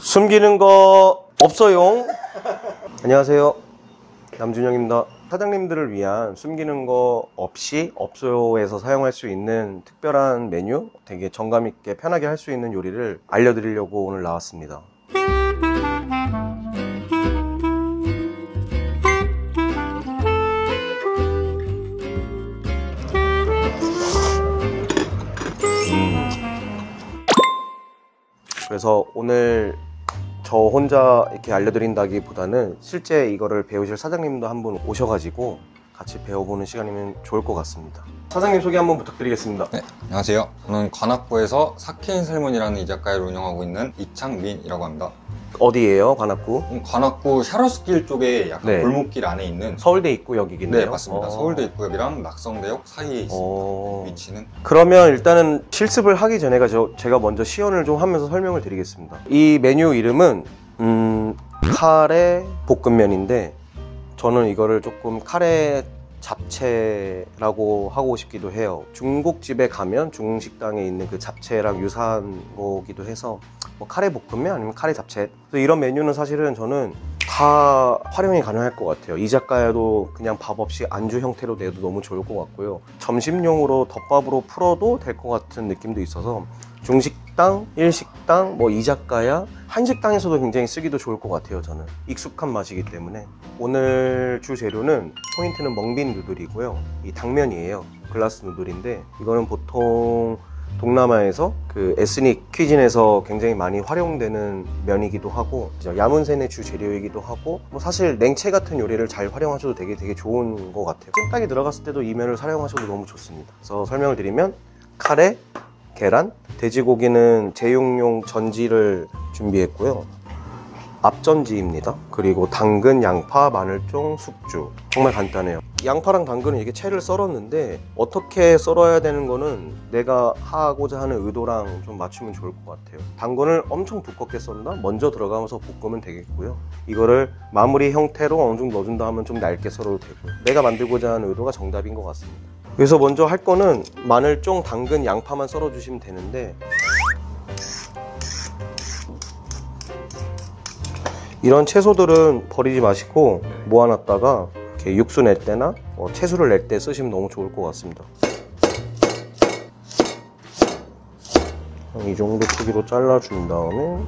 숨기는 거 없어요. 안녕하세요, 남준영입니다. 사장님들을 위한 숨기는 거 없이 업소에서 사용할 수 있는 특별한 메뉴, 되게 정감 있게 편하게 할 수 있는 요리를 알려드리려고 오늘 나왔습니다. 그래서 오늘 저 혼자 이렇게 알려드린다기보다는 실제 이거를 배우실 사장님도 한 분 오셔가지고 같이 배워보는 시간이면 좋을 것 같습니다. 사장님 소개 한번 부탁드리겠습니다. 네, 안녕하세요. 저는 관악구에서 사케인 살몬이라는 이자카야를 운영하고 있는 이창민이라고 합니다. 어디예요, 관악구? 관악구 샤러스길 쪽에 약간 네. 골목길 안에 있는 서울대 입구역이겠네요. 네, 맞습니다. 서울대 입구역이랑 낙성대역 사이에 있습니다. 위치는. 그러면 일단은 실습을 하기 전에 제가 먼저 시연을 좀 하면서 설명을 드리겠습니다. 이 메뉴 이름은 카레 볶음면인데, 저는 이거를 조금 카레 잡채라고 하고 싶기도 해요. 중국집에 가면 중식당에 있는 그 잡채랑 유사한 거기도 해서 뭐 카레 볶음면 아니면 카레 잡채, 이런 메뉴는 사실은 저는 다 활용이 가능할 것 같아요. 이자카야도 그냥 밥 없이 안주 형태로 내도 너무 좋을 것 같고요. 점심용으로 덮밥으로 풀어도 될 것 같은 느낌도 있어서 중식당, 일식당, 뭐 이자카야, 한식당에서도 굉장히 쓰기도 좋을 것 같아요. 저는 익숙한 맛이기 때문에. 오늘 주 재료는, 포인트는 멍빈 누들이고요. 이 당면이에요. 글라스 누들인데, 이거는 보통 동남아에서 그 에스닉 퀴진에서 굉장히 많이 활용되는 면이기도 하고, 야문센의 주 재료이기도 하고, 뭐 사실 냉채 같은 요리를 잘 활용하셔도 되게 좋은 것 같아요. 찜닭이 들어갔을 때도 이 면을 사용하셔도 너무 좋습니다. 그래서 설명을 드리면, 카레, 계란, 돼지고기는 제육용 전지를 준비했고요. 앞전지입니다. 그리고 당근, 양파, 마늘종, 숙주. 정말 간단해요. 양파랑 당근은 이렇게 채를 썰었는데, 어떻게 썰어야 되는 거는 내가 하고자 하는 의도랑 좀 맞추면 좋을 것 같아요. 당근을 엄청 두껍게 썰나 먼저 들어가면서 볶으면 되겠고요. 이거를 마무리 형태로 어느 정도 넣어준다 하면 좀 얇게 썰어도 되고요. 내가 만들고자 하는 의도가 정답인 것 같습니다. 그래서 먼저 할 거는 마늘종, 당근, 양파만 썰어 주시면 되는데, 이런 채소들은 버리지 마시고 모아놨다가 이렇게 육수 낼 때나 채소를 낼 때 쓰시면 너무 좋을 것 같습니다. 이 정도 크기로 잘라준 다음에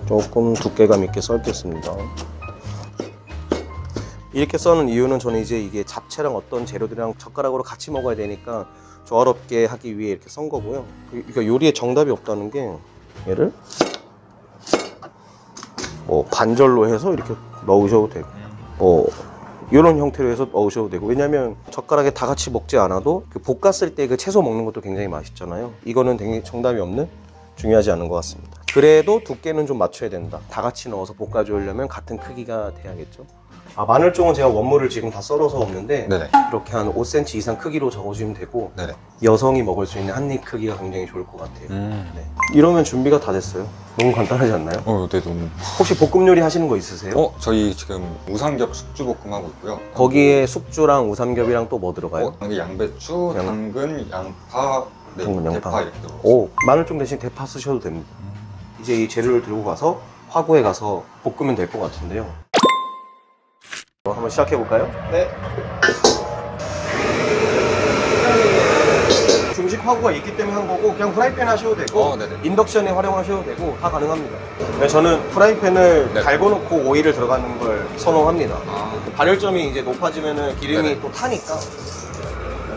조금 두께감 있게 썰겠습니다. 이렇게 써는 이유는, 저는 이제 이게 잡채랑 어떤 재료들이랑 젓가락으로 같이 먹어야 되니까 조화롭게 하기 위해 이렇게 썬 거고요. 그러니까 요리에 정답이 없다는 게, 얘를 반절로 해서 이렇게 넣으셔도 되고, 이런 형태로 해서 넣으셔도 되고, 왜냐면 젓가락에 다 같이 먹지 않아도 그 볶았을 때 그 채소 먹는 것도 굉장히 맛있잖아요. 이거는 되게 정답이 없는, 중요하지 않은 것 같습니다. 그래도 두께는 좀 맞춰야 된다. 다 같이 넣어서 볶아주려면 같은 크기가 돼야겠죠. 마늘종은 제가 원물을 지금 다 썰어서 없는데, 네네. 이렇게 한 5cm 이상 크기로 적어주면 되고, 네네. 여성이 먹을 수 있는 한 입 크기가 굉장히 좋을 것 같아요. 네. 이러면 준비가 다 됐어요. 너무 간단하지 않나요? 네, 너무. 혹시 볶음 요리 하시는 거 있으세요? 저희 지금 우삼겹 숙주볶음 하고 있고요. 거기에 숙주랑 우삼겹이랑 또 뭐 들어가요? 양배추, 당근, 양파, 네, 당근, 양파. 대파 이렇게 들어가요. 마늘종 대신 대파 쓰셔도 됩니다. 이제 이 재료를 들고 가서 화구에 가서 볶으면 될 것 같은데요. 한번 시작해 볼까요? 네. 중식 화구가 있기 때문에 한 거고, 그냥 프라이팬 하셔도 되고, 인덕션에 활용하셔도 되고, 다 가능합니다. 저는 프라이팬을 달궈놓고 오일을 들어가는 걸 선호합니다. 발열점이 이제 높아지면 기름이 또 타니까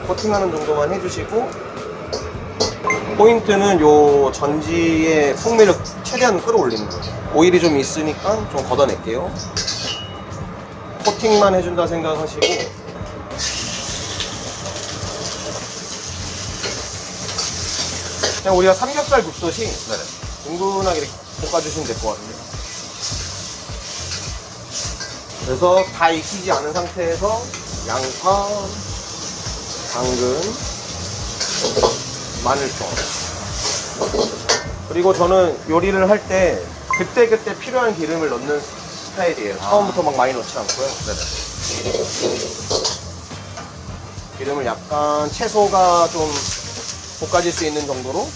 코팅하는 정도만 해주시고, 포인트는 요 전지의 풍미를 최대한 끌어올리는 거예요. 오일이 좀 있으니까 좀 걷어낼게요. 코팅만 해준다 생각하시고, 그냥 우리가 삼겹살 굽듯이 둥근하게 이렇게 볶아주시면 될 것 같아요. 그래서 다 익히지 않은 상태에서 양파, 당근, 마늘종, 그리고 저는 요리를 할 때 그때그때 필요한 기름을 넣는 스타일이에요. 처음부터 막 많이 넣지 않고요. 기름을 약간 채소가 좀 볶아질 수 있는 정도로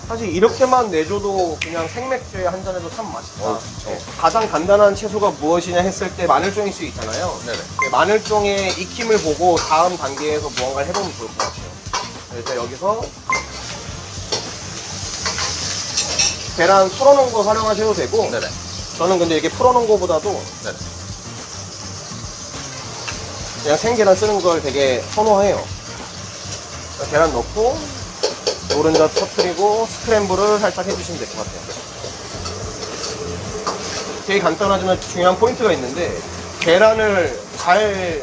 사실 이렇게만 내줘도 그냥 생맥주에 한 잔해도 참 맛있다. 좋죠. 네. 가장 간단한 채소가 무엇이냐 했을 때 마늘종일 수 있잖아요. 네네. 네, 마늘종의 익힘을 보고 다음 단계에서 무언가를 해보면 좋을 것 같아요. 그래서 여기서 계란 풀어놓은 거 활용하셔도 되고, 네네. 저는 근데 이렇게 풀어놓은 거보다도 네네. 그냥 생계란 쓰는 걸 되게 선호해요. 계란 넣고 노른자 터뜨리고 스크램블을 살짝 해주시면 될 것 같아요. 되게 간단하지만 중요한 포인트가 있는데 계란을 잘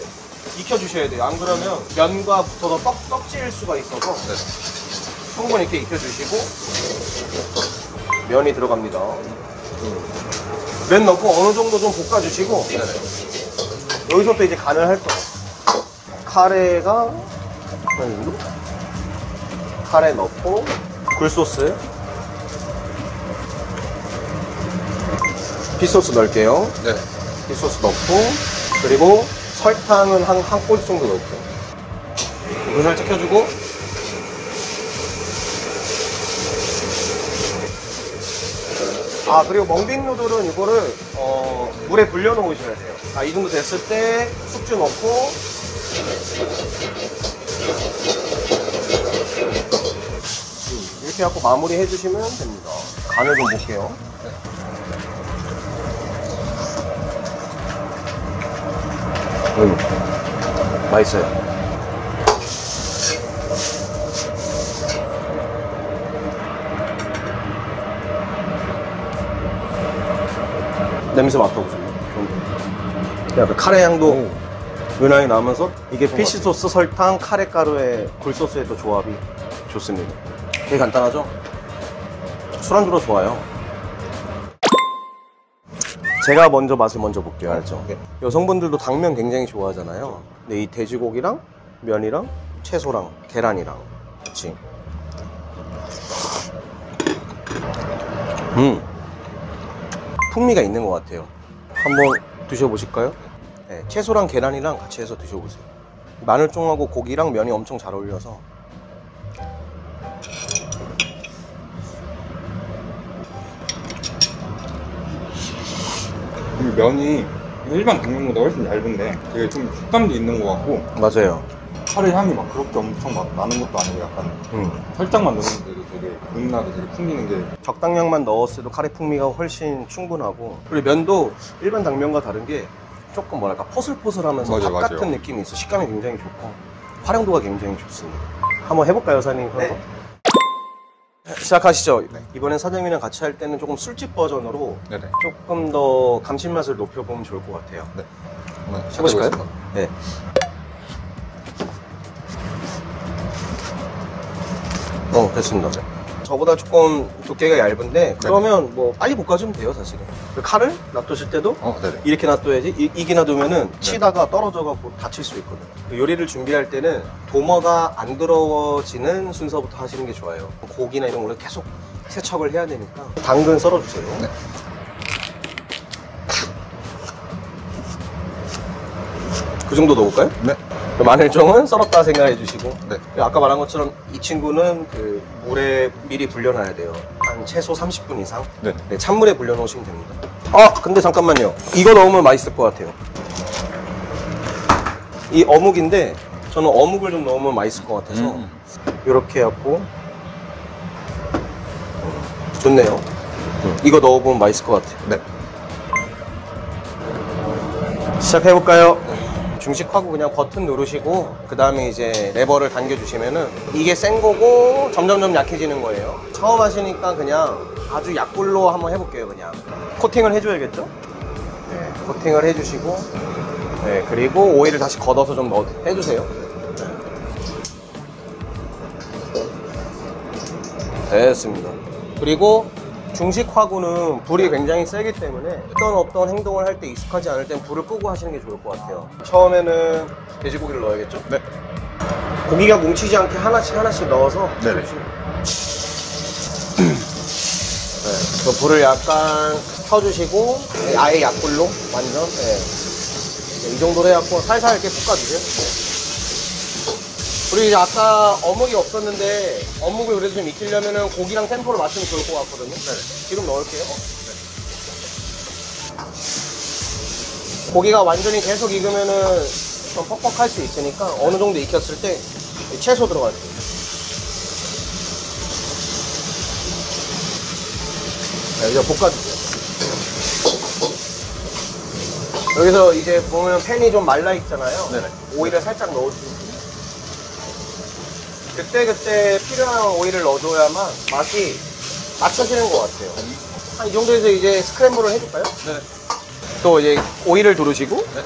익혀주셔야 돼요. 안 그러면 면과 붙어서 떡질 수가 있어서 네네. 충분히 이렇게 익혀주시고 면이 들어갑니다. 면 넣고 어느 정도 좀 볶아주시고 네네. 여기서부터 이제 간을 할 거예요. 카레가 카레 넣고 굴소스 피소스 넣을게요. 네. 피소스 넣고 그리고 설탕은 한 꼬집 정도 넣을게요. 물 살짝 켜주고 그리고 멍빈 누들은 이거를 물에 불려 놓으셔야 돼요. 이 정도 됐을 때 숙주 넣고 이렇게 해갖고 마무리 해주시면 됩니다. 간을 좀 볼게요. 맛있어요. 냄새 맡아보세요. 그 카레 향도 은하게 나면서 이게 피시소스, 설탕, 카레 가루의 굴소스의 또 조합이 좋습니다. 되게 간단하죠? 술안주로 좋아요. 제가 맛을 먼저 볼게요. 알죠? 여성분들도 당면 굉장히 좋아하잖아요. 근데 이 돼지고기랑 면이랑 채소랑 계란이랑 같이 풍미가 있는 것 같아요. 한번 드셔보실까요? 네, 채소랑 계란이랑 같이 해서 드셔보세요. 마늘종하고 고기랑 면이 엄청 잘 어울려서 이 면이 일반 당면보다 훨씬 얇은데 되게 좀 식감도 있는 것 같고 맞아요. 카레 향이 막 그렇게 엄청 막 나는 것도 아니고 약간 살짝만 넣는데도 되게 은은하게 되게 풍기는 게 적당량만 넣었어도 카레 풍미가 훨씬 충분하고 그리고 면도 일반 당면과 다른 게 조금 뭐랄까 포슬포슬하면서 밥 같은 느낌이 있어. 식감이 굉장히 좋고 활용도가 굉장히 좋습니다. 한번 해볼까요, 사장님? 네. 시작하시죠. 네. 이번엔 사장님이랑 같이 할 때는 조금 술집 버전으로 네네. 조금 더 감칠맛을 높여보면 좋을 것 같아요. 네. 한번 해보실까요? 네. 됐습니다. 네. 저보다 조금 두께가 얇은데 그러면 뭐 빨리 볶아주면 돼요, 사실은. 칼을 놔두실 때도 이렇게 놔둬야지. 이게 놔두면은 치다가 떨어져갖고 다칠 수 있거든요. 요리를 준비할 때는 도마가 안 더러워지는 순서부터 하시는 게 좋아요. 고기나 이런 거를 계속 세척을 해야 되니까. 당근 썰어주세요. 네. 그 정도 넣어볼까요? 네. 마늘종은 썰었다 생각해 주시고 아까 말한 것처럼 이 친구는 그 물에 미리 불려놔야 돼요. 한 최소 30분 이상 네, 찬물에 불려 놓으시면 됩니다. 근데 잠깐만요. 이거 넣으면 맛있을 것 같아요. 이 어묵인데 저는 어묵을 좀 넣으면 맛있을 것 같아서 이렇게 해갖고 좋네요. 이거 넣어보면 맛있을 것 같아요. 네. 시작해볼까요? 중식하고 그냥 버튼 누르시고 그 다음에 이제 레버를 당겨주시면은 이게 센 거고 점점점 약해지는 거예요. 처음 하시니까 그냥 아주 약불로 한번 해볼게요. 그냥 코팅을 해줘야겠죠? 네, 코팅을 해주시고 네, 그리고 오일을 다시 걷어서 좀 해주세요. 됐습니다. 그리고 중식화구는 불이 굉장히 세기 때문에 어떤 행동을 할 때 익숙하지 않을 땐 불을 끄고 하시는 게 좋을 것 같아요. 처음에는 돼지고기를 넣어야겠죠? 네. 고기가 뭉치지 않게 하나씩 넣어서 네네. 네. 불을 약간 켜주시고 아예 약불로 완전 이 정도로 해갖고 살살 이렇게 볶아주세요. 그리고 이제 아까 어묵이 없었는데 어묵을 그래도 좀 익히려면은 고기랑 템포를 맞추면 좋을 것 같거든요. 네. 기름 넣을게요. 고기가 완전히 계속 익으면은 좀 퍽퍽할 수 있으니까 어느 정도 익혔을 때 채소 들어갈게요. 네, 이제 볶아주세요. 여기서 이제 보면 팬이 좀 말라 있잖아요. 네네. 오일을 살짝 넣어주고 그때 필요한 오일을 넣어줘야만 맛이 맞춰지는 것 같아요. 한 이 정도에서 이제 스크램블을 해줄까요? 네. 또 이제 오일을 두르시고 네.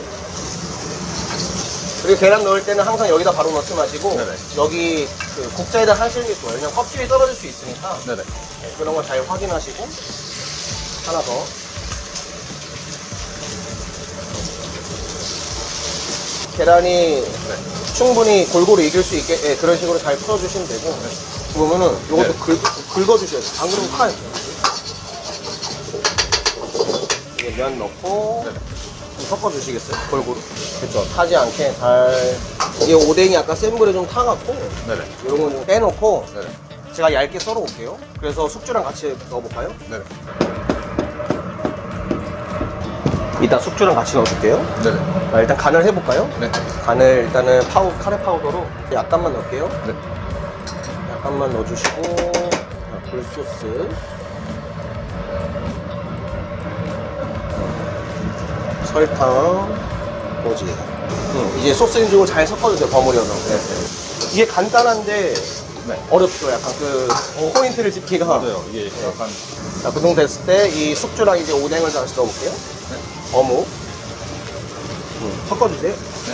그리고 계란 넣을 때는 항상 여기다 바로 넣지 마시고 네네. 여기 그 국자에다 하시는 게 좋아요. 왜냐면 껍질이 떨어질 수 있으니까 네네. 네, 그런 거 잘 확인하시고 하나 더 계란이 네. 충분히 골고루 익을 수 있게 네, 그런 식으로 잘 풀어주시면 되고 네. 그러면은 이것도 네. 긁어주셔야 돼요. 안 그러면 타요. 이게 면 넣고 네. 좀 섞어주시겠어요? 골고루. 그렇죠. 타지 않게 잘. 이게 오뎅이 아까 센 불에 좀 타갖고 네네. 이런 건 좀 빼놓고 네네. 제가 얇게 썰어 올게요. 그래서 숙주랑 같이 넣어볼까요? 네네. 이따 숙주랑 같이 넣어줄게요. 네네. 자, 일단 간을 해볼까요? 네. 간을 일단은 카레 파우더로 약간만 넣을게요. 네. 약간만 넣어주시고 굴소스 설탕 꼬지 이제 소스 인중을 잘 섞어주세요. 버무려서. 네. 이게 간단한데 네. 어렵죠. 약간 그 포인트를 짚기가. 맞아요. 이게 네. 약간. 자, 그 정도 됐을 때 이 숙주랑 이제 오뎅을 다시 넣어볼게요. 네. 어묵 섞어주세요. 네.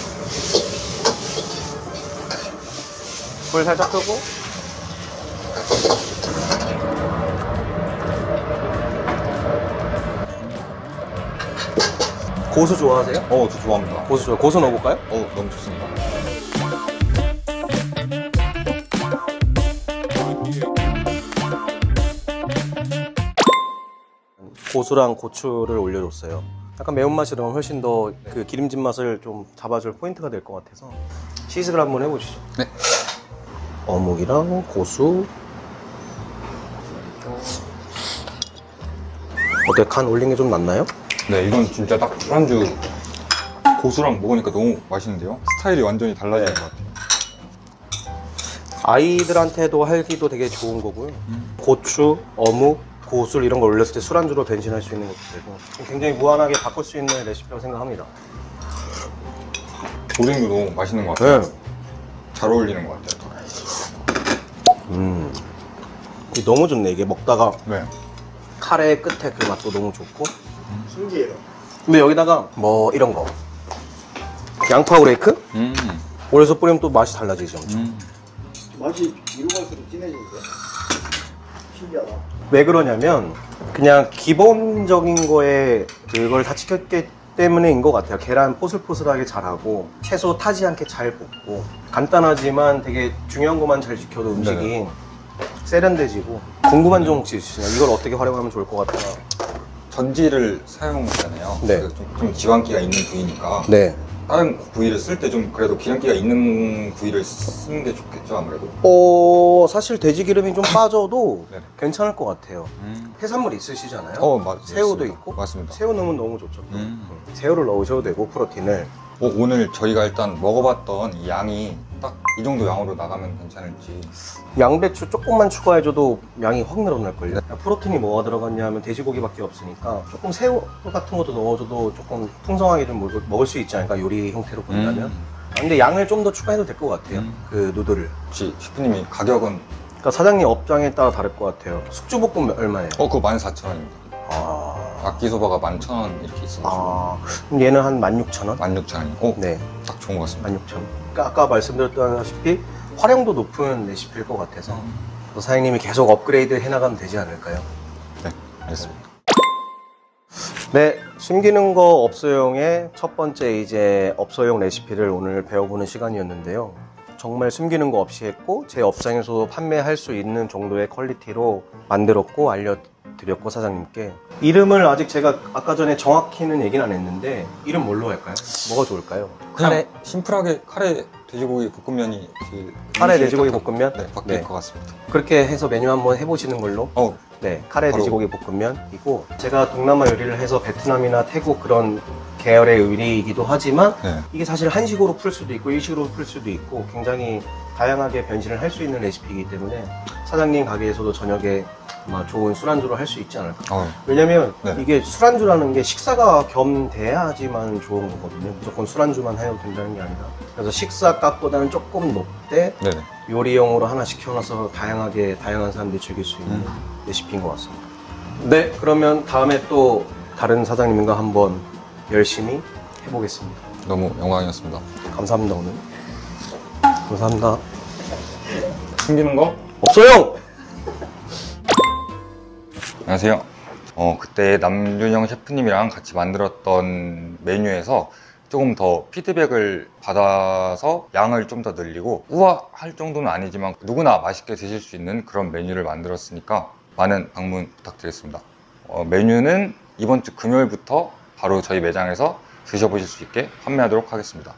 불 살짝 끄고 고수 좋아하세요? 저 좋아합니다. 고수 좋아. 고수 넣어볼까요? 너무 좋습니다. 고수랑 고추를 올려줬어요. 약간 매운맛이 들어가면 훨씬 더 그 기름진 맛을 좀 잡아줄 포인트가 될 것 같아서 시식을 한번 해보시죠. 네. 어묵이랑 고수. 어때? 간 올린 게 좀 낫나요? 네, 이건 진짜 딱 술안주 고수랑 먹으니까 너무 맛있는데요? 스타일이 완전히 달라지는 것 같아요. 아이들한테도 하기도 되게 좋은 거고요. 고추, 어묵, 고술 이런 걸 올렸을 때 술안주로 변신할 수 있는 것도 되고 굉장히 무한하게 바꿀 수 있는 레시피라고 생각합니다. 오뎅도 너무 맛있는 것 같아요. 네. 잘 어울리는 것 같아요. 이게 너무 좋네. 이게 먹다가 네. 카레 끝에 그 맛도 너무 좋고 신기해요. 근데 여기다가 뭐 이런 거 양파 후레이크? 올려서 뿌리면 또 맛이 달라지죠. 맛이 뒤로 갈수록 진해지는데 신기하다. 왜 그러냐면 그냥 기본적인 거에 그걸 다 지켰기 때문에인 것 같아요. 계란 포슬포슬하게 잘하고 채소 타지 않게 잘 볶고 간단하지만 되게 중요한 것만 잘 지켜도 음식이 네네. 세련돼지고. 궁금한 점 혹시 있으시나요? 이걸 어떻게 활용하면 좋을 것 같아요? 전지를 사용하잖아요. 네. 좀 지방기가 있는 부위니까. 네. 다른 부위를 쓸 때 좀 그래도 기름기가 있는 부위를 쓰는 게 좋겠죠, 아무래도? 사실 돼지 기름이 좀 빠져도 괜찮을 것 같아요. 해산물 있으시잖아요. 새우도 있고. 맞습니다. 새우 넣으면 너무 좋죠. 새우를 넣으셔도 되고, 프로틴을. 오늘 저희가 일단 먹어봤던 이 양이 딱 이 정도 양으로 나가면 괜찮을지. 양배추 조금만 추가해줘도 양이 확 늘어날걸요. 프로틴이 뭐가 들어갔냐 하면 돼지고기밖에 없으니까 조금 새우 같은 것도 넣어줘도 조금 풍성하게 좀 먹을 수 있지 않을까, 요리 형태로 본다면. 근데 양을 좀 더 추가해도 될 것 같아요. 그 누들을. 혹시 셰프님이 가격은? 그러니까 사장님 업장에 따라 다를 것 같아요. 숙주볶음 얼마예요? 그거 14,000원입니다. 악기소바가 11,000원 이렇게 있어가지고. 그럼 얘는 한 16,000원? 16,000원이요? 네. 딱 좋은 것 같습니다. 16,000원. 그러니까 아까 말씀드렸다시피 활용도 높은 레시피일 것 같아서 사장님이 계속 업그레이드 해나가면 되지 않을까요? 네, 알겠습니다. 네, 숨기는 거 업소용의 첫 번째 이제 업소용 레시피를 오늘 배워보는 시간이었는데요. 정말 숨기는 거 없이 했고 제 업장에서도 판매할 수 있는 정도의 퀄리티로 만들었고 알려드렸고 사장님께 이름을 아직 제가 아까 전에 정확히는 얘기는 안 했는데 이름 뭘로 할까요? 뭐가 좋을까요? 그냥 심플하게 카레 돼지고기 볶음면이 제일 카레 돼지고기 볶음면? 네, 바뀔 것 같습니다. 그렇게 해서 메뉴 한번 해보시는 걸로. 네, 카레 돼지고기 볶음면이고, 제가 동남아 요리를 해서 베트남이나 태국 그런 계열의 요리이기도 하지만 이게 사실 한식으로 풀 수도 있고 일식으로 풀 수도 있고 굉장히 다양하게 변신을 할 수 있는 레시피이기 때문에 사장님 가게에서도 저녁에 아마 좋은 술안주로 할 수 있지 않을까. 왜냐면 이게 술안주라는 게 식사가 겸돼야지만 좋은 거거든요. 무조건 술안주만 해도 된다는 게 아니라. 그래서 식사값보다는 조금 높되 요리용으로 하나 시켜놔서 다양한 사람들이 즐길 수 있는 레시피인 것 같습니다. 네, 그러면 다음에 또 다른 사장님과 한번 열심히 해보겠습니다. 너무 영광이었습니다. 감사합니다. 오늘 감사합니다. 숨기는 거? 없어요! 안녕하세요. 그때 남윤영 셰프님이랑 같이 만들었던 메뉴에서 조금 더 피드백을 받아서 양을 좀 더 늘리고 우아할 정도는 아니지만 누구나 맛있게 드실 수 있는 그런 메뉴를 만들었으니까 많은 방문 부탁드리겠습니다. 메뉴는 이번 주 금요일부터 바로 저희 매장에서 드셔보실 수 있게 판매하도록 하겠습니다.